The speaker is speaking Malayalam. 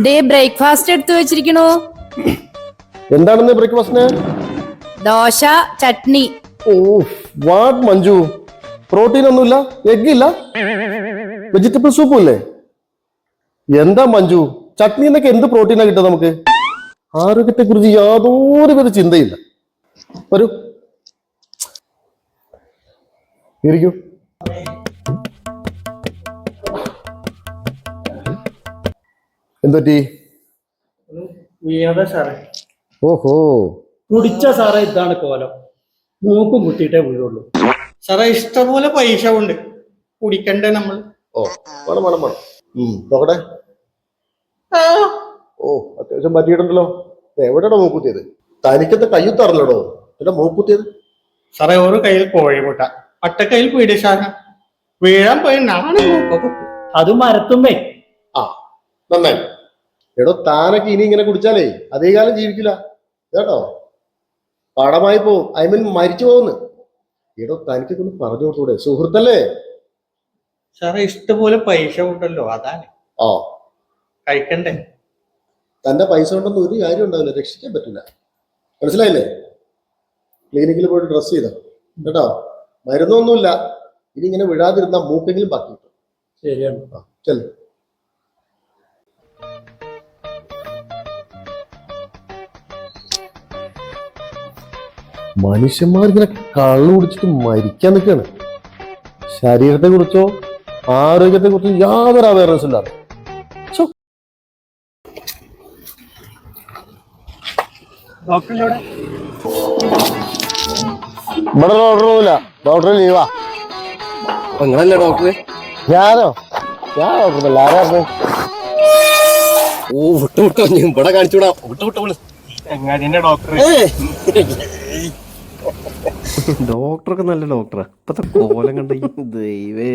ഡേ ബ്രേക്ക്ഫാസ്റ്റ് എടുത്തു വെച്ചിരിക്കണു. എന്താണെന്ന് ബ്രേക്ക്ഫാസ്റ്റിന്? Dosa chutney. Oh what Manju, protein ഒന്നുമില്ല, എഗ് ഇല്ല, വെജിറ്റബിൾ സൂപ്പും ഇല്ലേ? എന്താ മഞ്ജു, ചട്നി എന്നൊക്കെ എന്ത് പ്രോട്ടീനാ കിട്ടുക നമുക്ക്? ആരോഗ്യത്തെ കുറിച്ച് യാതൊരുവിധ ചിന്തയില്ല. വരൂ ഇരിക്കൂ. എന്തൊറ്റി? ഓഹോ, കുടിച്ച സാറേ ഇതാണ് കോലം, മൂക്കും കുത്തിയിട്ടേ വീഴുള്ളൂ. സാറേ ഇഷ്ടംപോലെ പൈസ ഉണ്ട്, കുടിക്കണ്ടേ നമ്മൾ? ഓ വേണം വേണം വേണം. നോക്കട്ടെ. ഓ അത്യാവശ്യം പറ്റിയിട്ടുണ്ടല്ലോ. എവിടെയാണോ മൂക്കുത്തിയത്? തനിക്കത്തെ കയ്യുത്തറല്ലടോ എന്റെ മൂക്കുത്തിയത്. സാറേ ഒരു കയ്യിൽ കോഴിമുട്ട, ഒറ്റക്കയ്യിൽ പീഡിശാല, വീഴാൻ പോയി നാളെ മൂക്കൊക്കെ. അത് മരത്തുമ്പേ. ആ നന്നായി. എടോ താനൊക്കെ ഇനി ഇങ്ങനെ കുടിച്ചാലേ അതേ കാലം ജീവിക്കില്ല കേട്ടോ. പടമായി പോവും, ഐ മീൻ മരിച്ചു പോകുന്നു. എടോ തനിക്കൊക്കെ ഒന്ന് പറഞ്ഞു കൊടുത്തൂടെ, സുഹൃത്തല്ലേ? സാറേ ഇഷ്ടംപോലെ പൈസ ഉണ്ടല്ലോ, അതാണ്. ആ കഴിക്കണ്ടേ? തന്റെ പൈസ കൊണ്ടൊന്നും ഒരു കാര്യം ഉണ്ടാവില്ല, രക്ഷിക്കാൻ പറ്റില്ല. മനസ്സിലായില്ലേ? ക്ലിനിക്കിൽ പോയിട്ട് ഡ്രസ് ചെയ്തോ കേട്ടോ. മരുന്നൊന്നുമില്ല, ഇനി ഇങ്ങനെ വിടാതിരുന്ന മൂക്കെങ്കിലും ബാക്കി കിട്ടും. ശരിയാണ്. ആ ചെല്ലു. മനുഷ്യന്മാരിങ്ങനെ കള്ളു കുടിച്ചിട്ട് മരിക്കാൻ നിൽക്കുകയാണ്. ശരീരത്തെ കുറിച്ചോ ആരോഗ്യത്തെ കുറിച്ചോ യാതൊരു അവയർനെസ് ഇല്ലാതെ. ഡോക്ടറിനോട് ഇവിടെ ഡോക്ടറൊന്നുമില്ല, ഡോക്ടർ ലീവാ. നിങ്ങളല്ലേ ഡോക്ടർ? ഞാനോ? ഞാൻ ഡോക്ടറല്ല. ആരാ പറഞ്ഞത്? ഓ വിട്ടു വിട്ടോ, ഇവിടെ കാണിച്ചുവിടാ. വിട്ടു വിട്ടു എങ്ങാതിന്റെ ഡോക്ടർ. ഡോക്ടറൊക്കെ നല്ല ഡോക്ടറാ. ഇപ്പത്തെ കോലം കണ്ട ദൈവേ.